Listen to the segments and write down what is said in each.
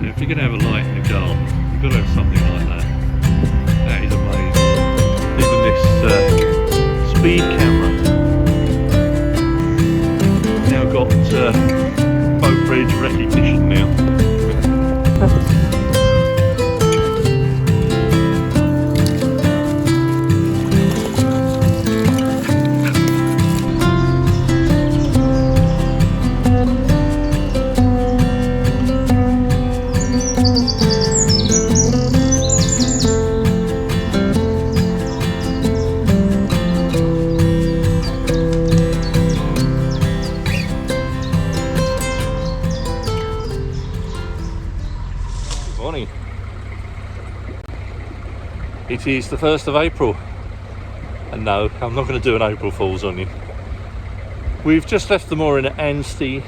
If you're going to have a light in the garden, you've got to have something like that. That is amazing. Even this speed camera. Now got boat bridge recognition now. It is the 1st of April, and no, I'm not going to do an April Fool's on you. We've just left the mooring at Handsacre,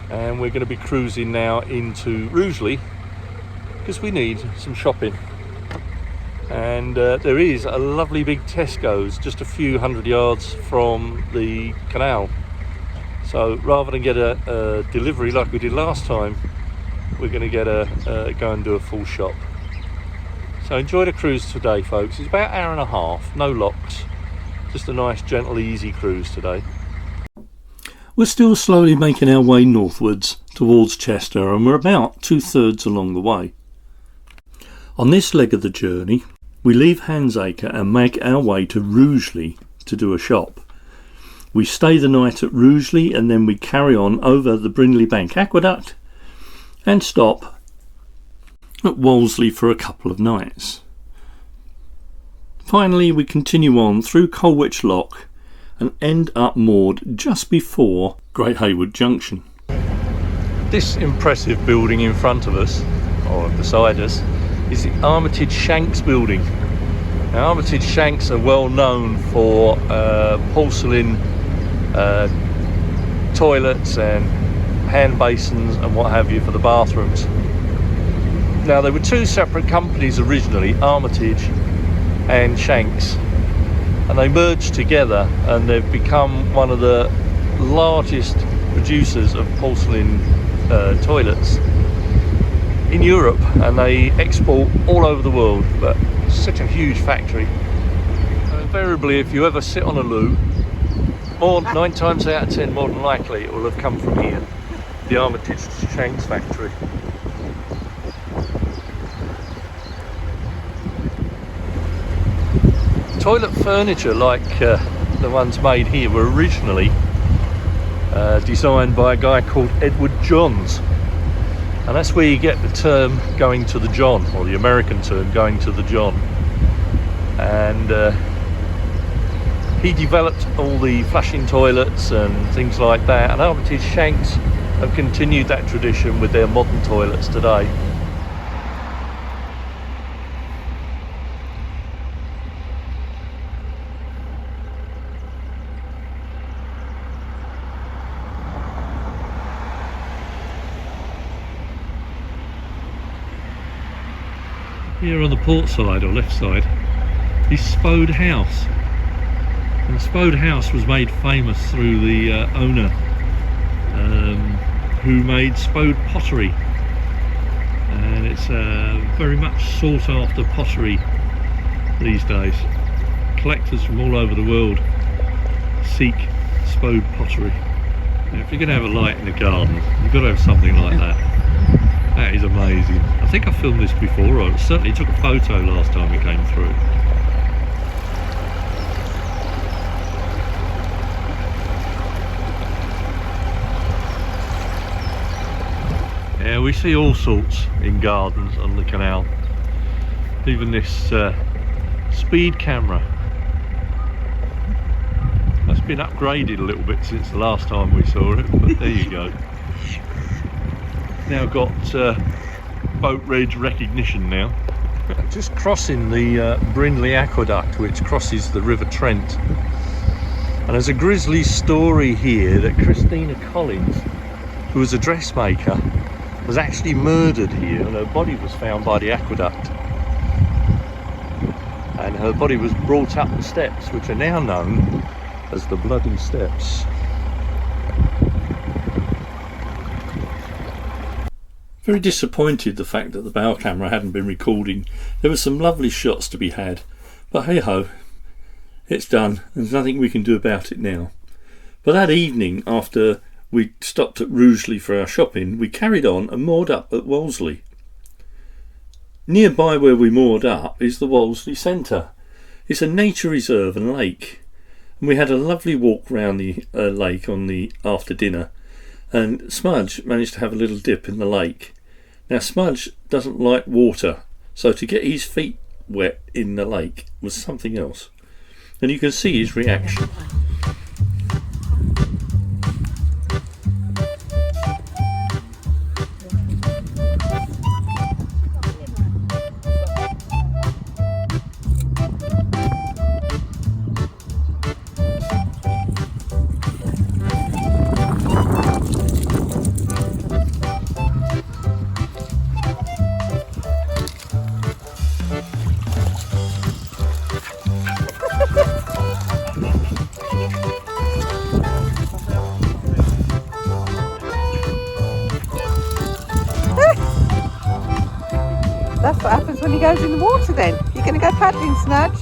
and we're going to be cruising now into Rugeley because we need some shopping. And there is a lovely big Tesco's just a few hundred yards from the canal. So rather than get a delivery like we did last time, we're going to get go and do a full shop. So enjoy the cruise today, folks. It's about an hour and a half, no locks, just a nice, gentle, easy cruise today. We're still slowly making our way northwards towards Chester, and we're about 2/3 along the way. On this leg of the journey, we leave Handsacre and make our way to Rugeley to do a shop. We stay the night at Rugeley, and then we carry on over the Brindley Bank Aqueduct and stop at Wolseley for a couple of nights. Finally, we continue on through Colwich Lock and end up moored just before Great Haywood Junction. This impressive building in front of us, or beside us, is the Armitage Shanks building. Now, Armitage Shanks are well known for porcelain toilets and hand basins and what have you for the bathrooms. Now, there were two separate companies originally, Armitage and Shanks, and they merged together and they've become one of the largest producers of porcelain toilets in Europe, and they export all over the world. But it's such a huge factory. So invariably, if you ever sit on a loo, 9 times out of 10, more than likely it will have come from here, the Armitage Shanks factory. Toilet furniture like the ones made here were originally designed by a guy called Edward Johns, and that's where you get the term going to the John, or the American term going to the John. And he developed all the flushing toilets and things like that, and Armitage Shanks have continued that tradition with their modern toilets today. Here on the port side, or left side, is Spode House. And Spode House was made famous through the owner who made Spode pottery. And it's very much sought after pottery these days. Collectors from all over the world seek Spode pottery. Now, if you're going to have a light in the garden, you've got to have something like that. That is amazing. I think I filmed this before, or certainly took a photo last time we came through. Yeah, we see all sorts in gardens on the canal. Even this speed camera. That's been upgraded a little bit since the last time we saw it, but there you go. Now got boat bridge recognition now. Just crossing the Brindley Aqueduct, which crosses the River Trent. And there's a grisly story here that Christina Collins, who was a dressmaker, was actually murdered here, and her body was found by the aqueduct. And her body was brought up the steps, which are now known as the Bloody Steps. Very disappointed the fact that the bow camera hadn't been recording. There were some lovely shots to be had, but hey ho, it's done. There's nothing we can do about it now. But that evening, after we stopped at Rugeley for our shopping, we carried on and moored up at Wolseley. Nearby where we moored up is the Wolseley Centre. It's a nature reserve and lake, and we had a lovely walk round the lake after dinner, and Smudge managed to have a little dip in the lake. Now Smudge doesn't like water, so to get his feet wet in the lake was something else, and you can see his reaction. That's what happens when he goes in the water then. You're going to go paddling, Smudge?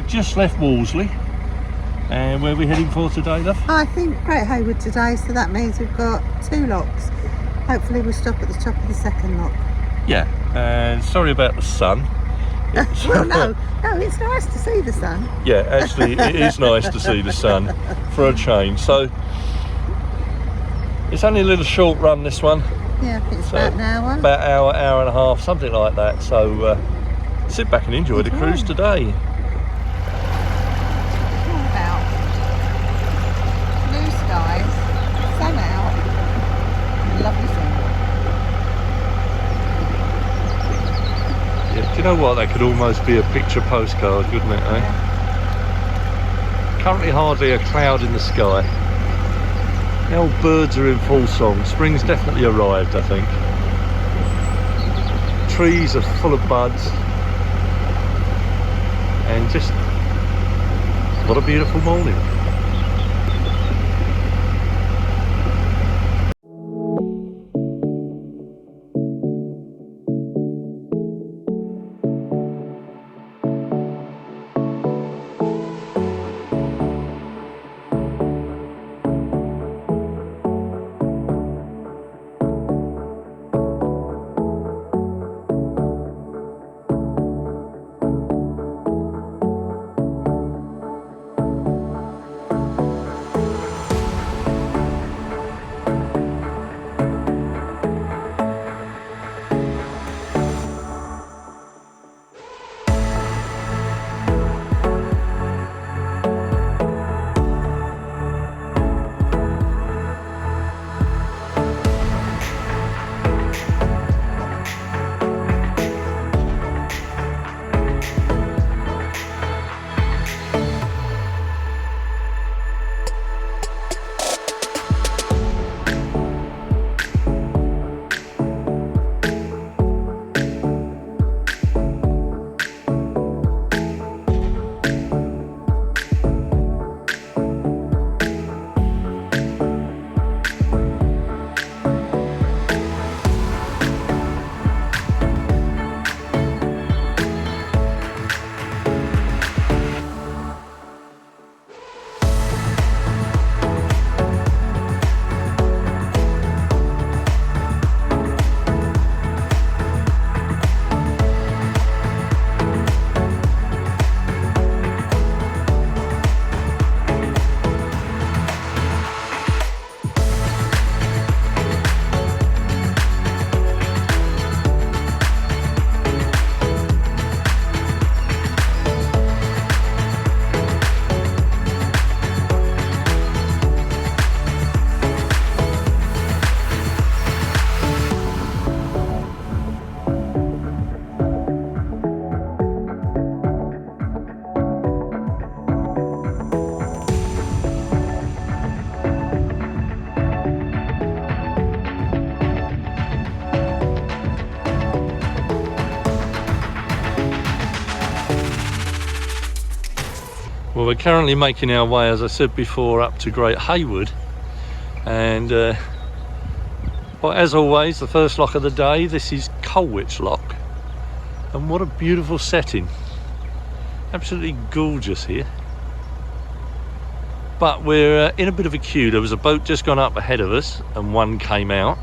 Just left Wolseley, and where are we heading for today, love? I think Great Haywood today, so that means we've got 2 locks. Hopefully we'll stop at the top of the second lock. Yeah, and sorry about the sun. Well, no, it's nice to see the sun. Yeah, actually it is nice to see the sun for a change. So it's only a little short run, this one. Yeah, I think it's about an hour. About hour and a half, something like that. So sit back and enjoy the cruise today. Sun out, lovely sun. Yeah, do you know what? That could almost be a picture postcard, couldn't it? Eh? Yeah. Currently hardly a cloud in the sky. The old birds are in full song. Spring's definitely arrived, I think. Trees are full of buds, and just what a beautiful morning. Well, we're currently making our way, as I said before, up to Great Haywood, and well, as always, the first lock of the day. This is Colwich Lock, and what a beautiful setting. Absolutely gorgeous here. But we're in a bit of a queue. There was a boat just gone up ahead of us and one came out.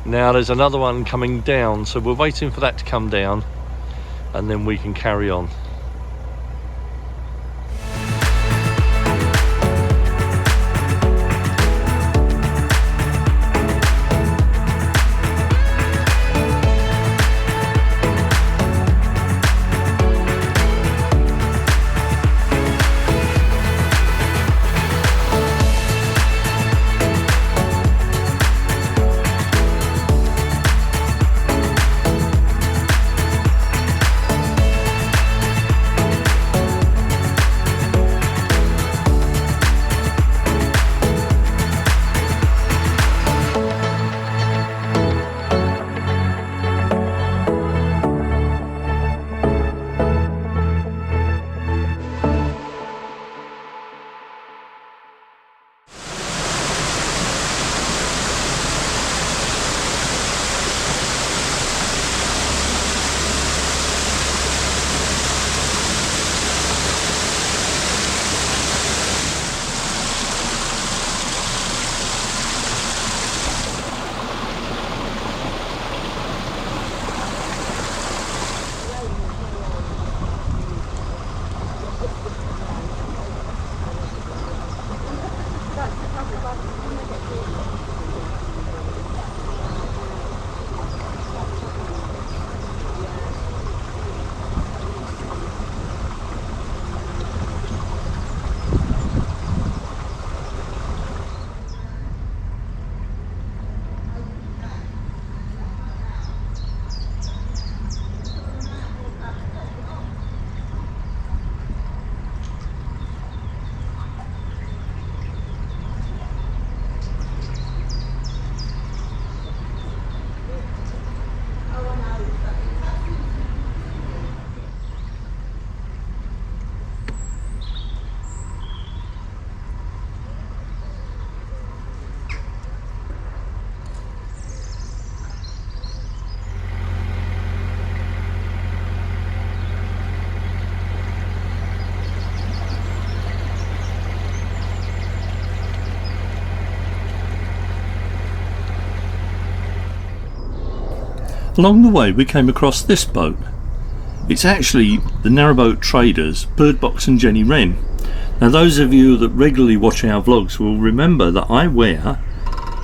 Now there's another one coming down, so we're waiting for that to come down and then we can carry on. Along the way we came across this boat. It's actually the narrowboat traders Birdbox and Jenny Wren. Now those of you that regularly watch our vlogs will remember that I wear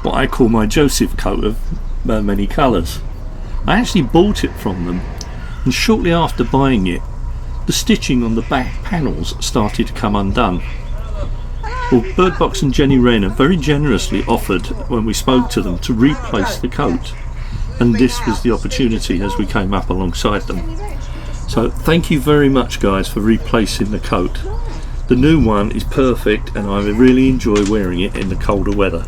what I call my Joseph coat of many colours. I actually bought it from them, and shortly after buying it the stitching on the back panels started to come undone. Well, Birdbox and Jenny Wren have very generously offered, when we spoke to them, to replace the coat. And this was the opportunity as we came up alongside them. So thank you very much guys for replacing the coat. The new one is perfect and I really enjoy wearing it in the colder weather.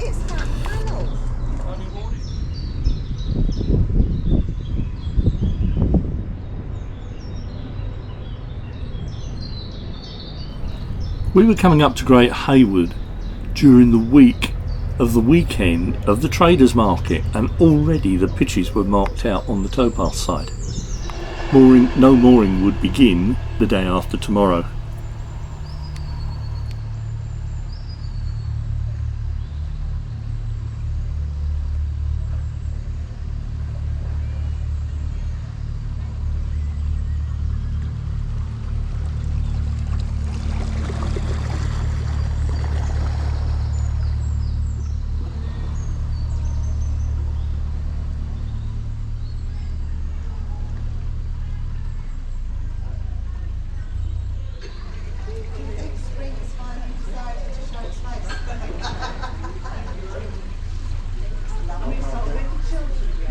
We were coming up to Great Haywood during the week of the weekend of the traders market, and already the pitches were marked out on the towpath side. No mooring would begin the day after tomorrow.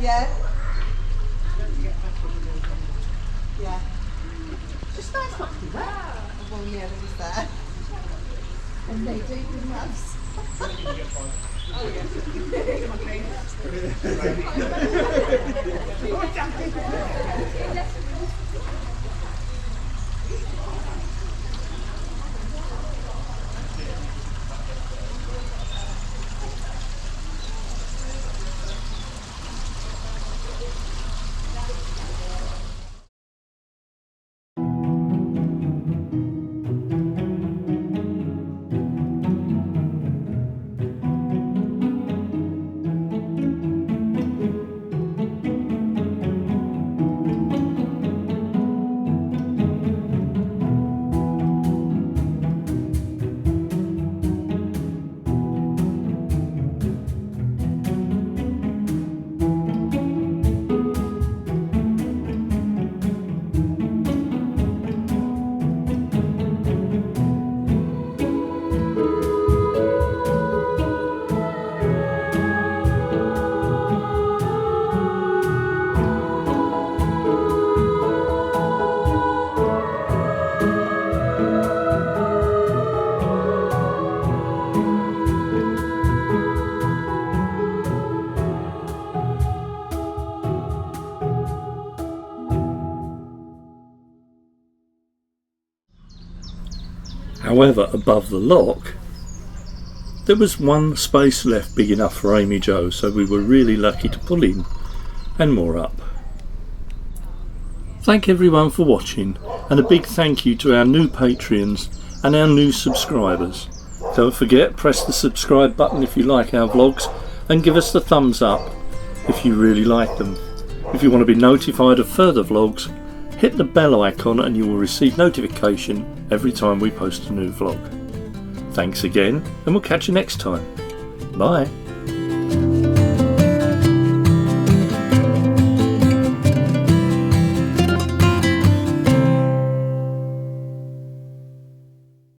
Yeah. Yeah. Just nice not to be wet. Well, yeah, there is that. And they do bring gloves. Oh, yeah. However, above the lock there was one space left big enough for AmyJo, so we were really lucky to pull in and moor up. Thank everyone for watching, and a big thank you to our new Patreons and our new subscribers. Don't forget, press the subscribe button if you like our vlogs, and give us the thumbs up if you really like them. If you want to be notified of further vlogs, hit the bell icon and you will receive notification every time we post a new vlog. Thanks again, and we'll catch you next time. Bye.